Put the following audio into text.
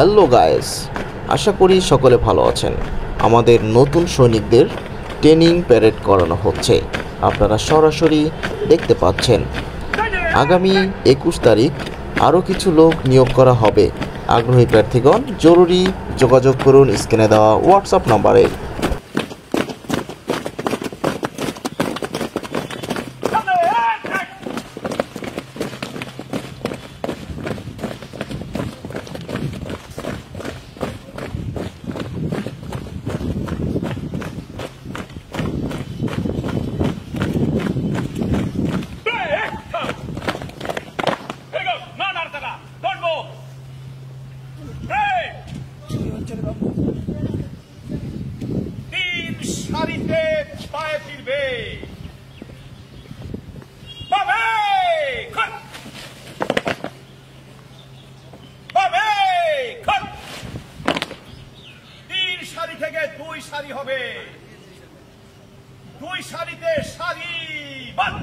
Hello guys, আশা করি সকলে ভালো আছেন। আমাদের নতুন সৈনিকদের ট্রেনিং প্যারেড করানো হচ্ছে, আপনারা সরাসরি দেখতে পাচ্ছেন। আগামী 21 তারিখ আরও কিছু লোক নিয়োগ করা হবে। আগ্রহী প্রার্থীগণ জরুরি যোগাযোগ করুন স্ক্রিনে দেওয়া হোয়াটসঅ্যাপ নম্বরে। সারিতে পায়ে ফিরবে। তিন সারি থেকে দুই সারি হবে, দুই সারিতে সারি বাদ।